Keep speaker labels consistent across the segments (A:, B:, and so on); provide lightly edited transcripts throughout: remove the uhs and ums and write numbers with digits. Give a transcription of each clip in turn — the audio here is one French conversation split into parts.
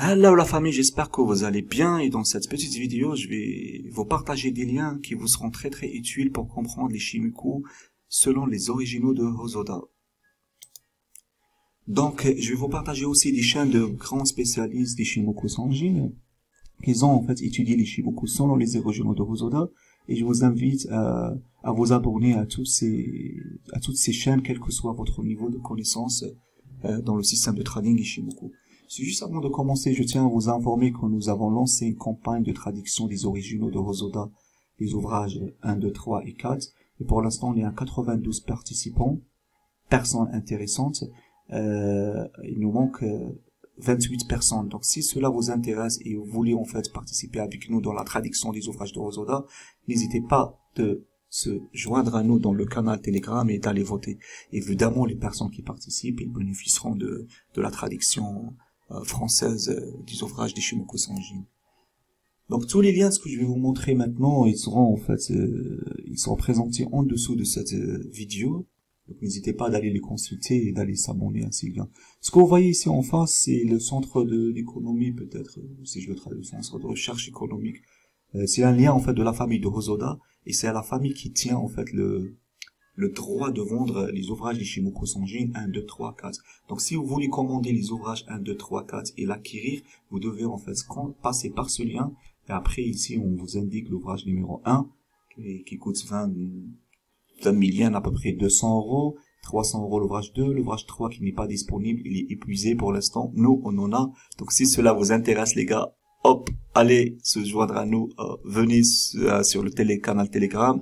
A: Hello la famille, j'espère que vous allez bien et dans cette petite vidéo, je vais vous partager des liens qui vous seront très utiles pour comprendre les Shimiku selon les originaux de Hosoda. Donc, je vais vous partager aussi des chaînes de grands spécialistes des Shimoku Sanjin qui ont en fait étudié les Shimoku selon les originaux de Hosoda et je vous invite à vous abonner à toutes ces chaînes, quel que soit votre niveau de connaissance dans le système de trading Ishimoku. C'est juste avant de commencer, je tiens à vous informer que nous avons lancé une campagne de traduction des originaux de Hosoda, les ouvrages 1, 2, 3 et 4. Et pour l'instant, on est à 92 participants, personnes intéressantes. Il nous manque 28 personnes. Donc si cela vous intéresse et vous voulez en fait participer avec nous dans la traduction des ouvrages de Hosoda, n'hésitez pas de se joindre à nous dans le canal Telegram et d'aller voter. Évidemment, les personnes qui participent, ils bénéficieront de la traduction française des ouvrages des Shimoku Sanjin. Donc tous les liens que je vais vous montrer maintenant, ils seront en fait, ils seront présentés en dessous de cette vidéo. Donc n'hésitez pas d'aller les consulter et d'aller s'abonner à ces liens. Ce que vous voyez ici en face, c'est le centre d'économie, peut-être, si je le traduis, le centre de recherche économique. C'est un lien en fait de la famille de Hosoda et c'est la famille qui tient en fait le droit de vendre les ouvrages des Shimoku Sanjin 1, 2, 3, 4. Donc si vous voulez commander les ouvrages 1, 2, 3, 4 et l'acquérir, vous devez en fait passer par ce lien. Et après ici on vous indique l'ouvrage numéro 1 qui coûte 20 000 yens, à peu près 200 €, 300 € l'ouvrage 2, l'ouvrage 3 qui n'est pas disponible, il est épuisé pour l'instant. Nous on en a. Donc si cela vous intéresse les gars, hop, allez se joindre à nous, venez sur le canal Telegram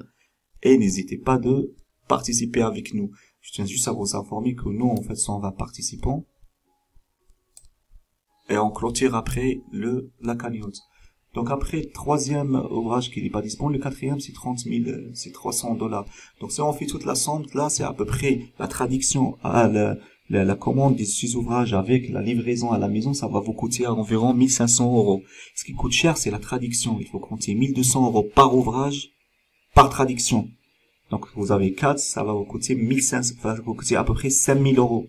A: et n'hésitez pas de participer avec nous. Je tiens juste à vous informer que nous, en fait, 120 participants. Et on clôture après la cagnotte. Donc après, troisième ouvrage qui n'est pas disponible, le quatrième, c'est 30 000, c'est 300 $. Donc si on fait toute la somme, là, c'est à peu près la traduction à la commande des 6 ouvrages avec la livraison à la maison, ça va vous coûter à environ 1500 €. Ce qui coûte cher, c'est la traduction. Il faut compter 1200 € par ouvrage, par traduction. Donc, vous avez 4, ça va vous coûter 1500, ça va vous coûter à peu près 5000 €.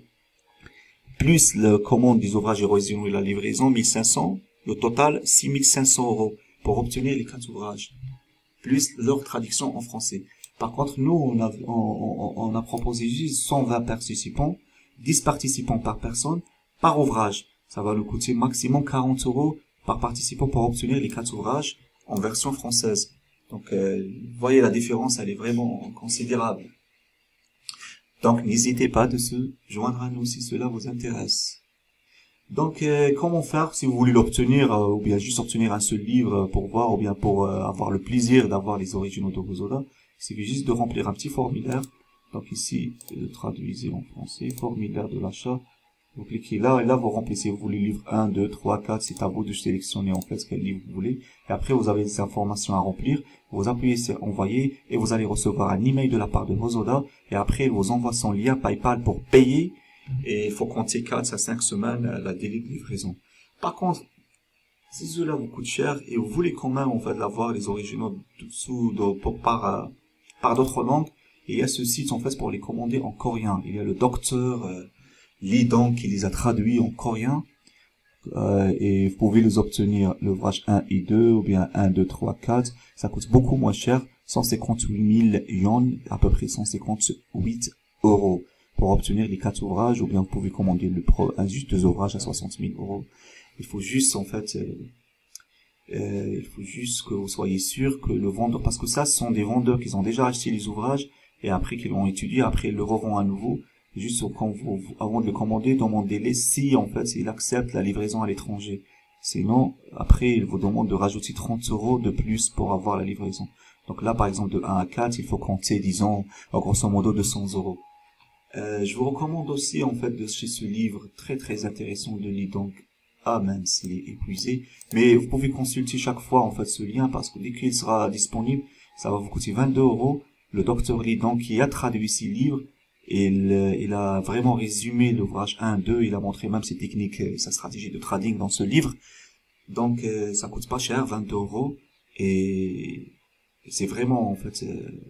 A: Plus la commande des ouvrages originaux et la livraison, 1500. Le total, 6500 € pour obtenir les 4 ouvrages. Plus leur traduction en français. Par contre, nous, on a proposé juste 120 participants, 10 participants par personne, par ouvrage. Ça va nous coûter maximum 40 € par participant pour obtenir les 4 ouvrages en version française. Donc, vous voyez la différence, elle est vraiment considérable. Donc, n'hésitez pas de se joindre à nous si cela vous intéresse. Donc, comment faire si vous voulez l'obtenir, ou bien juste obtenir un seul livre pour voir, ou bien pour avoir le plaisir d'avoir les originaux de Hosoda, c'est juste de remplir un petit formulaire. Donc ici, traduisez en français, formulaire de l'achat. Vous cliquez là, et là, vous remplissez, vous voulez livre 1, 2, 3, 4, c'est à vous de sélectionner, en fait, quel livre vous voulez. Et après, vous avez des informations à remplir, vous appuyez sur envoyer, et vous allez recevoir un email de la part de Hosoda, et après, il vous envoie son lien PayPal pour payer, et il faut compter 4 à 5 semaines la délai de livraison. Par contre, si cela vous coûte cher, et vous voulez quand même, en fait, avoir les originaux par d'autres langues, il y a ce site, en fait, pour les commander en coréen. Il y a le docteur Lee Dong qui les a traduits en coréen et vous pouvez les obtenir l'ouvrage 1 et 2 ou bien 1, 2, 3, 4. Ça coûte beaucoup moins cher, 158 000 yens, à peu près 158 € pour obtenir les 4 ouvrages, ou bien vous pouvez commander juste 2 ouvrages à 60 000 €. Il faut juste en fait il faut juste que vous soyez sûr que le vendeur, parce que ça ce sont des vendeurs qui ont déjà acheté les ouvrages et après qu'ils l'ont étudié, après ils le revendent à nouveau. Juste quand avant de le commander, demandez-les si en fait il accepte la livraison à l'étranger. Sinon, après il vous demande de rajouter 30 € de plus pour avoir la livraison. Donc là, par exemple, de 1 à 4, il faut compter, disons, grosso modo 200 €. Je vous recommande aussi en fait de chez ce livre très intéressant de Lee Dong. Ah mince, il est épuisé. Mais vous pouvez consulter chaque fois en fait ce lien parce que dès qu'il sera disponible, ça va vous coûter 22 €. Le docteur Lee Dong qui a traduit ces livres, il a vraiment résumé l'ouvrage 1, 2, il a montré même ses techniques, sa stratégie de trading dans ce livre. Donc ça coûte pas cher, 22 € et c'est vraiment en fait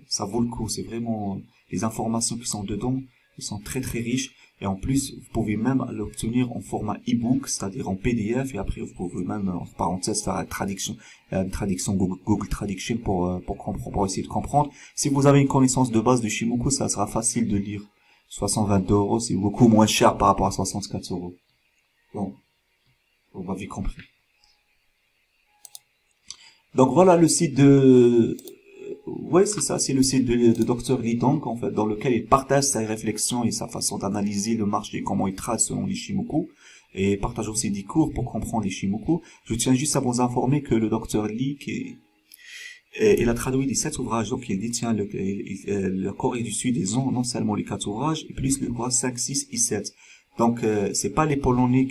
A: ça vaut le coup, c'est vraiment les informations qui sont dedans, qui sont très très riches. Et en plus, vous pouvez même l'obtenir en format e-book, c'est-à-dire en PDF, et après vous pouvez même, en parenthèse, faire une traduction Google Traduction pour comprendre, pour essayer de comprendre. Si vous avez une connaissance de base de Shimoku, ça sera facile de lire. 622 euros, c'est beaucoup moins cher par rapport à 64 euros. Bon, vous m'avez compris. Donc voilà le site ouais, c'est ça, c'est le site de Dr. Lee Tong, en fait, dans lequel il partage ses réflexions et sa façon d'analyser le marché, comment il trade selon les Shimoku, et partage aussi des cours pour comprendre les Shimoku. Je tiens juste à vous informer que le Dr. Lee, il a traduit les 7 ouvrages, donc il détient la Corée du Sud, ils ont non seulement les 4 ouvrages, et plus le droit 5, 6 et 7. Donc c'est pas les Polonais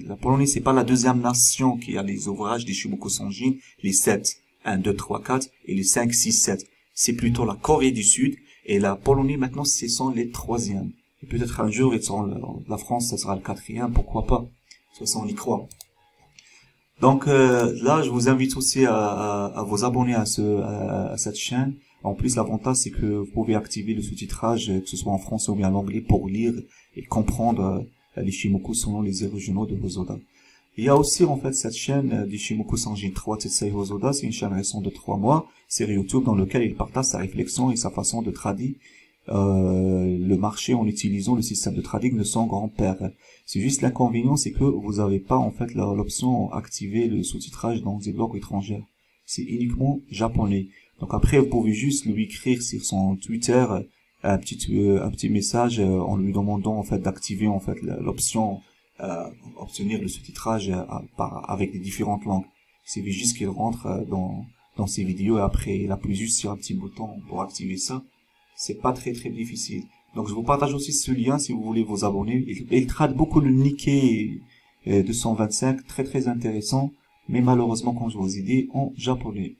A: la Pologne, c'est pas la deuxième nation qui a les ouvrages des Shimoku Sonjin, les 7, 1, 2, 3, 4, et les 5, 6, 7. C'est plutôt la Corée du Sud, et la Pologne maintenant, ce sont les troisièmes. Et peut-être un jour, la France, ça sera le quatrième, pourquoi pas. Ça, on y croit. Donc là, je vous invite aussi à vous abonner à cette chaîne. En plus, l'avantage, c'est que vous pouvez activer le sous-titrage, que ce soit en français ou bien en anglais, pour lire et comprendre les Shimoku selon les originaux de Hosoda. Il y a aussi en fait cette chaîne du Shimoku Sanjin 3 Tetsei Hosoda, c'est une chaîne récente de 3 mois, série YouTube dans laquelle il partage sa réflexion et sa façon de traduire le marché en utilisant le système de trading de son grand-père. C'est juste l'inconvénient, c'est que vous n'avez pas en fait l'option activer le sous-titrage dans des langues étrangères. C'est uniquement japonais. Donc après, vous pouvez juste lui écrire sur son Twitter un petit message en lui demandant en fait d'activer en fait l'option obtenir le sous-titrage avec les différentes langues. C'est juste qu'il rentre dans ses vidéos et après il appuie juste sur un petit bouton pour activer ça. C'est pas très très difficile. Donc je vous partage aussi ce lien si vous voulez vous abonner. Il traite beaucoup le Nikkei 225, très très intéressant, mais malheureusement comme je vous ai dit en japonais.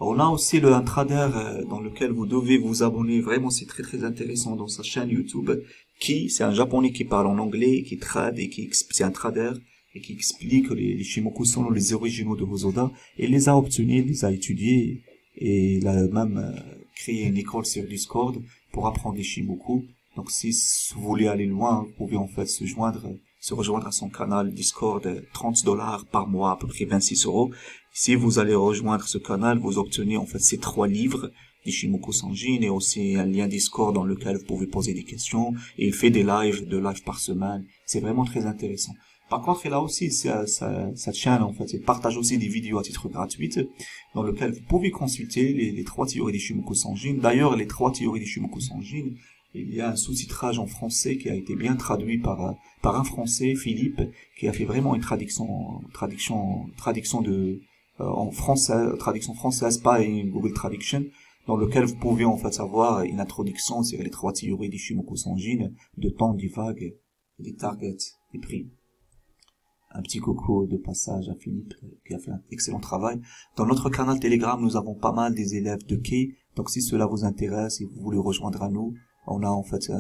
A: On a aussi un trader dans lequel vous devez vous abonner. Vraiment, c'est très très intéressant dans sa chaîne YouTube. C'est un japonais qui parle en anglais, qui trade et c'est un trader et qui explique les Shimoku selon les originaux de Hosoda. Et il les a obtenus, il les a étudiés et il a même créé une école sur Discord pour apprendre les Shimoku. Donc si vous voulez aller loin, vous pouvez en fait se rejoindre à son canal Discord, $30 par mois, à peu près 26 euros. Si vous allez rejoindre ce canal, vous obtenez en fait ces 3 livres, Ishimoku Sanjin, et aussi un lien Discord dans lequel vous pouvez poser des questions, et il fait 2 lives par semaine. C'est vraiment très intéressant. Par contre, il a aussi cette chaîne, en fait, il partage aussi des vidéos à titre gratuit, dans lequel vous pouvez consulter les 3 théories d'Ishimoku Sanjin. D'ailleurs, les 3 théories d'Ishimoku Sanjin, il y a un sous-titrage en français qui a été bien traduit par un Français, Philippe, qui a fait vraiment une traduction en français, traduction française, pas une Google Traduction, dans lequel vous pouvez en fait avoir une introduction sur les 3 théories d'Ishimoku Sanjin, de temps, du vague, des targets, des prix. Un petit coucou de passage à Philippe, qui a fait un excellent travail. Dans notre canal Telegram, nous avons pas mal des élèves de Kei, donc si cela vous intéresse et vous voulez rejoindre à nous, on a en fait,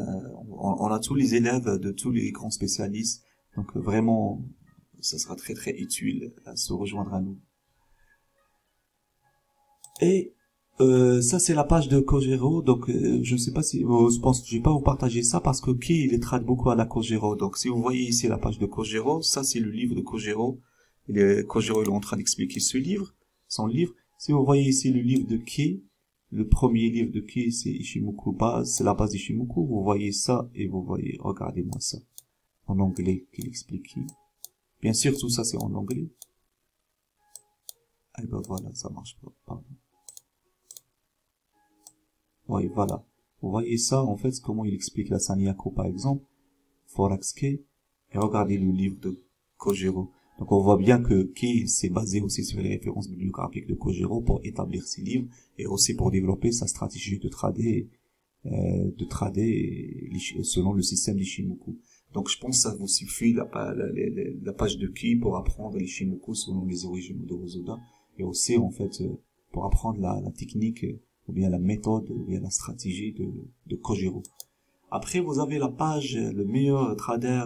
A: on a tous les élèves de tous les grands spécialistes, donc vraiment, ça sera très très utile à se rejoindre à nous. Et ça c'est la page de Kojiro, donc je ne sais pas si je pense que je vais pas vous partager ça parce que Kei il traite beaucoup à la Kojiro. Donc si vous voyez ici la page de Kojiro, ça c'est le livre de Kojiro. Kojiro il est en train d'expliquer son livre. Si vous voyez ici le livre de Kei, le premier livre de Kei c'est Ishimoku base, c'est la base d'Ishimoku. Vous voyez ça et vous voyez, regardez-moi ça en anglais qu'il explique. Bien sûr tout ça c'est en anglais. Et ben voilà, ça marche pas. Pardon. Oui, voilà. Vous voyez ça, en fait, comment il explique la Sanyaku, par exemple, Forex Kei, et regardez le livre de Kojiro. Donc, on voit bien que Kei s'est basé aussi sur les références bibliographiques de Kojiro pour établir ses livres, et aussi pour développer sa stratégie de trader selon le système d'Ishimoku. Donc, je pense que ça vous suffit, la page de Kei pour apprendre l'Ishimoku selon les origines de Hosoda, et aussi, en fait, pour apprendre la technique, ou bien la méthode, ou bien la stratégie de Kojiro. Après, vous avez la page, le meilleur trader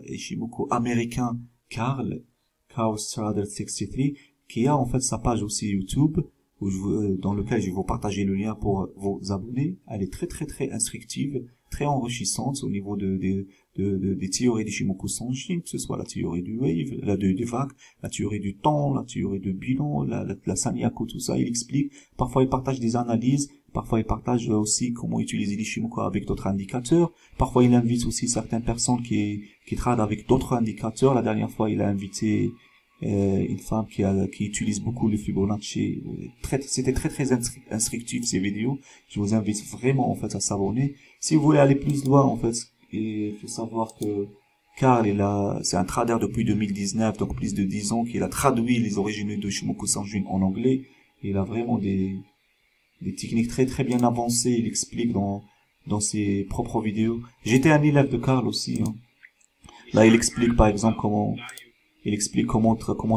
A: Ishimoku américain, Chaos Trader 63, qui a en fait sa page aussi YouTube, dans lequel je vais vous partager le lien pour vous abonner. Elle est très instructive, très enrichissante au niveau des théories d'Ishimoku Sanjin, que ce soit la théorie du wave, des vagues, la théorie du temps, la théorie du bilan, la Sanyaku, tout ça. Il explique. Parfois, il partage des analyses. Parfois, il partage aussi comment utiliser l'Ishimoku avec d'autres indicateurs. Parfois, il invite aussi certaines personnes qui travaillent avec d'autres indicateurs. La dernière fois, il a invité une femme qui utilise beaucoup le Fibonacci. C'était très instructif ces vidéos. Je vous invite vraiment en fait à s'abonner. Si vous voulez aller plus loin en fait, il faut savoir que Karl c'est un trader depuis 2019, donc plus de 10 ans, qu'il a traduit les origines de Ishimoku Sanjin en anglais. Il a vraiment des techniques très bien avancées. Il explique dans ses propres vidéos. J'étais un élève de Karl aussi. Hein. Là, il explique par exemple comment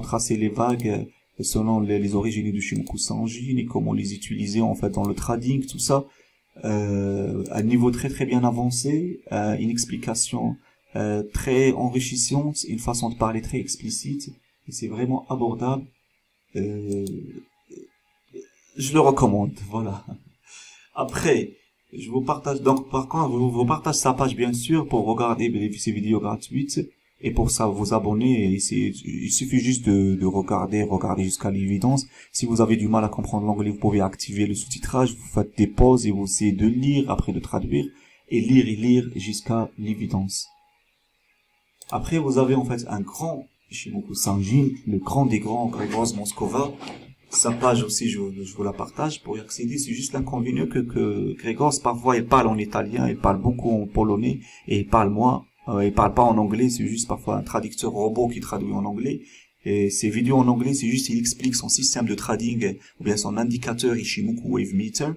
A: tracer les vagues selon les origines du Ishimoku Sanjin et comment les utiliser en fait dans le trading, tout ça. À un niveau très bien avancé, une explication très enrichissante, une façon de parler très explicite, et c'est vraiment abordable. Je le recommande, voilà. Après, je vous partage, donc par contre, je vous partage sa page bien sûr pour regarder ces vidéos gratuites. Et pour ça, vous abonner, il suffit juste de regarder jusqu'à l'évidence. Si vous avez du mal à comprendre l'anglais, vous pouvez activer le sous-titrage, vous faites des pauses et vous essayez de lire, après de traduire, et lire jusqu'à l'évidence. Après, vous avez en fait un grand Ishimoku Sanjin, le grand des grands, Grzegorz Moskova. Sa page aussi, je vous la partage pour y accéder. C'est juste l'inconvénient que Grzegorz, parfois, il parle en italien, il parle beaucoup en polonais, et il parle il parle pas en anglais, c'est juste parfois un traducteur robot qui traduit en anglais. Et ses vidéos en anglais, c'est juste il explique son système de trading ou bien son indicateur Ishimoku Wave Meter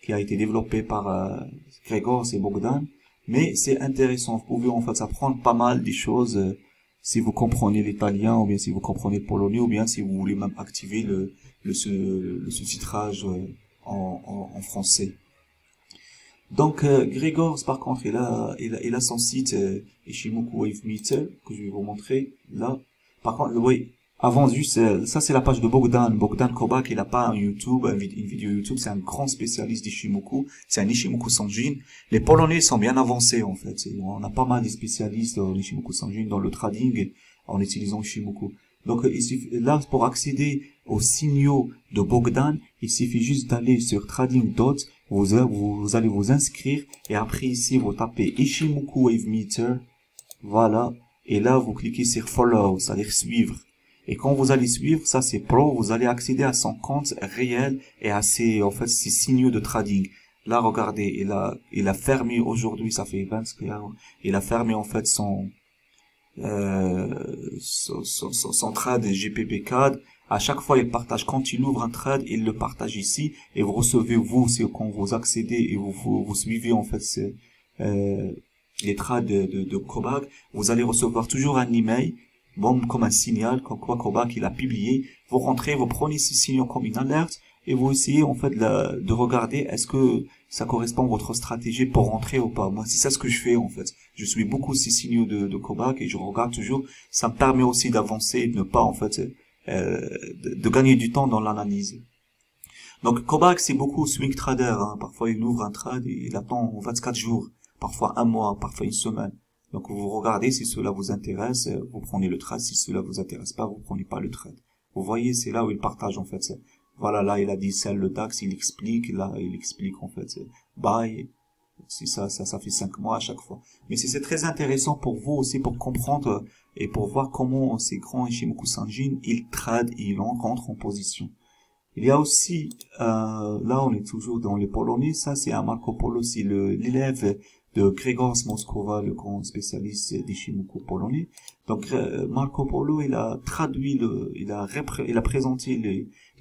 A: qui a été développé par Grzegorz et Bogdan. Mais c'est intéressant, vous pouvez en fait apprendre pas mal des choses si vous comprenez l'italien ou bien si vous comprenez le polonais ou bien si vous voulez même activer le sous-titrage en français. Donc Grzegorz par contre il a son site Ishimoku Wave Meter que je vais vous montrer là. Par contre oui, avant juste ça c'est la page de Bogdan Kobak. Il a pas un YouTube, une vidéo YouTube. C'est un grand spécialiste d'Ishimoku. C'est un Ishimoku Sanjin. Les Polonais sont bien avancés en fait. On a pas mal de spécialistes en Ishimoku Sanjin dans le trading en utilisant Ishimoku. Donc là pour accéder aux signaux de Bogdan, il suffit juste d'aller sur Trading. Vous allez vous inscrire et après ici vous tapez Ishimoku Wave Meter, voilà, et là vous cliquez sur Follow, c'est-à-dire suivre. Et quand vous allez suivre, ça c'est pro, vous allez accéder à son compte réel et à ses signaux de trading. Là regardez, il a fermé aujourd'hui, ça fait 20 heures, il a fermé en fait son trade GPP4. À chaque fois, il partage, quand il ouvre un trade, il le partage ici, et vous recevez, c'est quand vous accédez et vous suivez, en fait, les trades de Kobak, vous allez recevoir toujours un email, bon, comme un signal, comme quoi Kobak, il a publié. Vous rentrez, vous prenez ces signaux comme une alerte, et vous essayez, en fait, de regarder, est-ce que ça correspond à votre stratégie pour rentrer ou pas. Moi, c'est ça ce que je fais, en fait. Je suis beaucoup ces signaux de Kobak, et je regarde toujours. Ça me permet aussi d'avancer, de ne pas, en fait, de gagner du temps dans l'analyse. Donc Kobak c'est beaucoup swing trader, hein. Parfois il ouvre un trade et il attend 24 jours, parfois un mois, parfois une semaine. Donc vous regardez si cela vous intéresse, vous prenez le trade, si cela vous intéresse pas, vous prenez pas le trade. Vous voyez, c'est là où il partage en fait. Voilà, là il a dit sell le DAX, il explique en fait buy. C'est ça fait 5 mois à chaque fois. Mais c'est très intéressant pour vous aussi pour comprendre et pour voir comment ces grands Ishimoku Sanjin, ils trade et ils rentrent en position. Il y a aussi, là on est toujours dans les Polonais, ça c'est un Marco Polo, c'est l'élève de Grzegorz Moskova, le grand spécialiste d'Ishimoku polonais. Donc Marco Polo, il a traduit il a présenté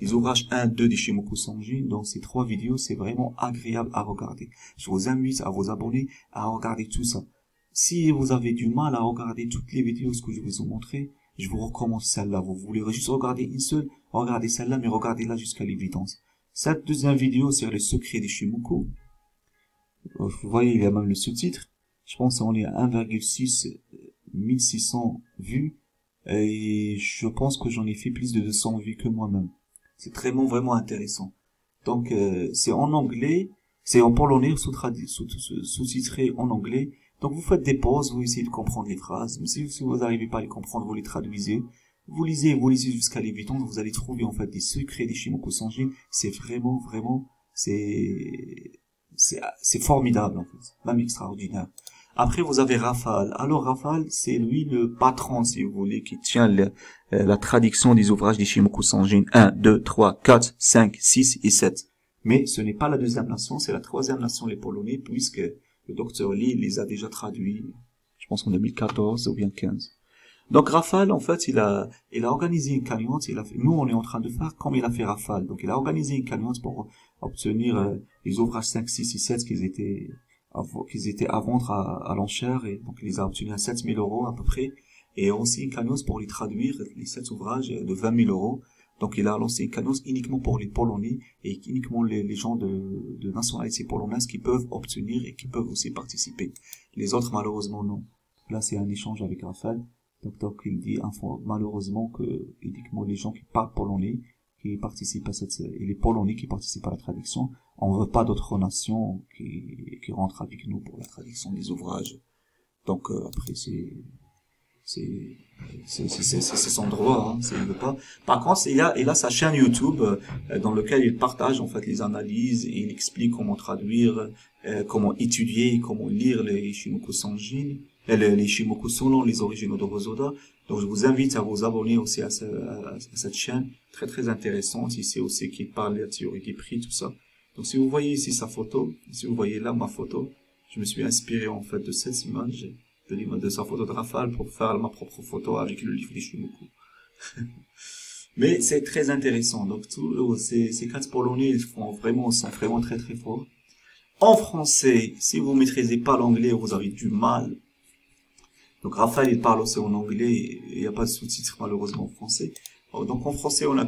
A: les ouvrages 1, 2 d'Ishimoku Sanjin dans ces 3 vidéos. C'est vraiment agréable à regarder. Je vous invite à vous abonner, à regarder tout ça. Si vous avez du mal à regarder toutes les vidéos que je vais vous montrer, je vous recommande celle-là. Vous voulez juste regarder une seule, regardez celle-là, mais regardez-la jusqu'à l'évidence. Cette deuxième vidéo sur les secrets d'Ishimoku, vous voyez, il y a même le sous-titre. Je pense qu'on est à 1,6 1600 vues. Et je pense que j'en ai fait plus de 200 vues que moi-même. C'est vraiment intéressant. Donc, c'est en anglais, c'est en polonais sous-titré en anglais. Donc, vous faites des pauses, vous essayez de comprendre les phrases. Mais si vous n'arrivez pas à les comprendre, vous les traduisez. Vous lisez jusqu'à l'évidence, vous allez trouver en fait des secrets des Shimoku Sanjin. C'est vraiment, c'est formidable en fait, même extraordinaire. Après, vous avez Rafale. Alors, Rafale, c'est lui le patron, si vous voulez, qui tient la traduction des ouvrages des Shimoku Sanjin 1, 2, 3, 4, 5, 6 et 7. Mais ce n'est pas la deuxième nation, c'est la troisième nation, les Polonais, puisque le docteur Lee les a déjà traduits, je pense en 2014 ou bien 15. Donc Rafale, en fait, il a organisé une cagnotte, nous on est en train de faire comme il a fait Rafale. Donc il a organisé une cagnotte pour obtenir les ouvrages 5, 6 et 7 qu'ils étaient à vendre à l'enchère, et donc il les a obtenus à 7 000 € à peu près, et aussi une cagnotte pour les traduire, les 7 ouvrages de 20 000 €. Donc il a lancé une cagnotte uniquement pour les Polonais et uniquement les gens de nationalité polonaise qui peuvent obtenir et qui peuvent aussi participer. Les autres malheureusement non. Là c'est un échange avec Rafale. Donc il dit malheureusement que uniquement les gens qui parlent polonais qui participent et les Polonais qui participent à la traduction, on veut pas d'autres nations qui rentrent avec nous pour la traduction des ouvrages. Donc après c'est son droit, hein, il veut pas. Par contre, il a sa chaîne YouTube dans lequel il partage en fait les analyses et il explique comment traduire, comment étudier, comment lire les Shimoku Sanjin, les Shimoku selon les originaux de Hosoda. Donc je vous invite à vous abonner aussi à cette chaîne très intéressante. Ici aussi qui parle de la théorie des prix, tout ça. Donc si vous voyez ici sa photo, si vous voyez là ma photo, je me suis inspiré en fait de cette image, de sa photo de Rafale pour faire ma propre photo avec le livre des Shimoku. Mais c'est très intéressant. Donc ces 4 Polonais, ils sont vraiment très forts. En français, si vous maîtrisez pas l'anglais, vous avez du mal. Donc Raphaël, il parle aussi en anglais, il n'y a pas de sous-titres malheureusement en français. Donc en français, on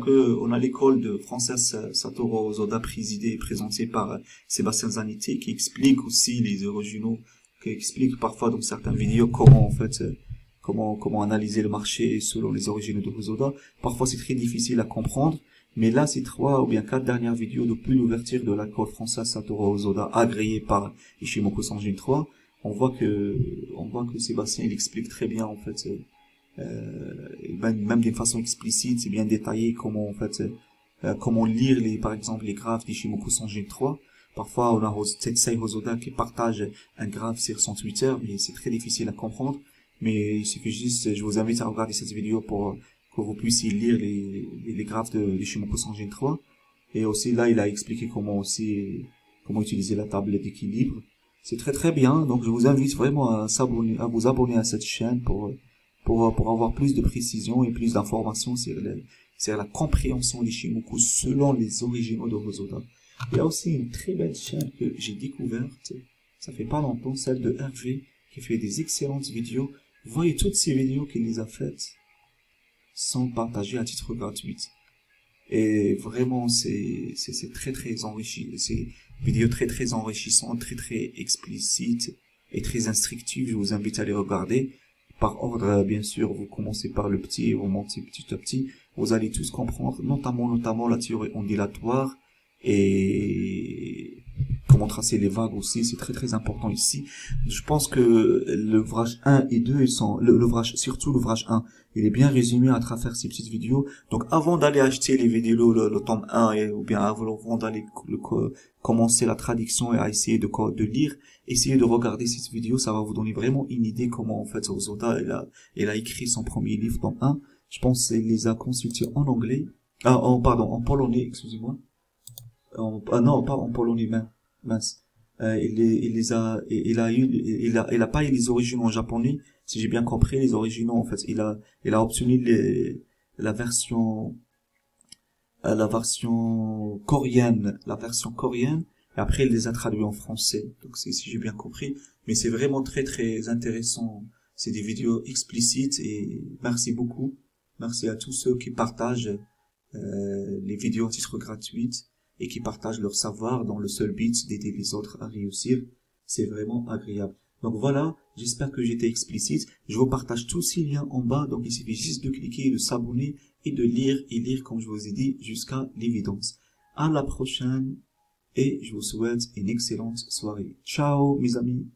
A: a l'école de française Satoru Hosoda présidée et présentée par Sébastien Zanetti, qui explique aussi les originaux, qui explique parfois dans certaines vidéos comment en fait comment analyser le marché selon les originaux de Hosoda. Parfois c'est très difficile à comprendre, mais là ces 3 ou bien 4 dernières vidéos depuis l'ouverture de l'école française Satoru Hosoda agréée par Ishimoku Sanjin 3, on voit que Sébastien il explique très bien en fait même d'une façon explicite, c'est bien détaillé comment en fait comment lire par exemple les graphes d'Ishimoku Sanjin 3. Parfois on a Tetsei Hosoda qui partage un graphe sur son Twitter, mais c'est très difficile à comprendre. Mais il suffit juste, je vous invite à regarder cette vidéo pour que vous puissiez lire les graphes d'Ishimoku Sanjin 3. Et aussi là il a expliqué comment utiliser la table d'équilibre. C'est très bien, donc je vous invite vraiment à vous abonner à cette chaîne pour avoir plus de précision et plus d'informations sur la compréhension des Shimoku selon les originaux de Hosoda. Il y a aussi une très belle chaîne que j'ai découverte, ça fait pas longtemps, celle de Hervé, qui fait des excellentes vidéos. Vous voyez toutes ces vidéos qu'il les a faites sont partagées à titre gratuit. Et vraiment, c'est très enrichi. C'est vidéos très enrichissantes, très explicites et très instructives. Je vous invite à les regarder. Par ordre, bien sûr, vous commencez par le petit et vous montez petit à petit. Vous allez tous comprendre, notamment la théorie ondulatoire et comment tracer les vagues aussi, c'est très important ici. Je pense que l'ouvrage 1 et 2, surtout l'ouvrage 1, il est bien résumé à travers ces petites vidéos. Donc avant d'aller acheter les vidéos, le tome 1, ou bien avant d'aller commencer la traduction et à essayer de lire, essayez de regarder cette vidéo, ça va vous donner vraiment une idée comment en fait Hosoda il a écrit son premier livre, tome 1. Je pense qu'il les a consultés en anglais, en polonais, excusez-moi. Non, pas en polonais, mince. Il a pas eu les originaux en japonais, si j'ai bien compris, les originaux, en fait, il a obtenu la version coréenne, et après il les a traduits en français. Donc si j'ai bien compris, mais c'est vraiment très intéressant. C'est des vidéos explicites et merci beaucoup. Merci à tous ceux qui partagent les vidéos à titre gratuit et qui partagent leur savoir dans le seul but d'aider les autres à réussir. C'est vraiment agréable. Donc voilà, j'espère que j'étais explicite. Je vous partage tous ces liens en bas, donc il suffit juste de cliquer, de s'abonner et de lire et lire, comme je vous ai dit, jusqu'à l'évidence. À la prochaine et je vous souhaite une excellente soirée. Ciao mes amis.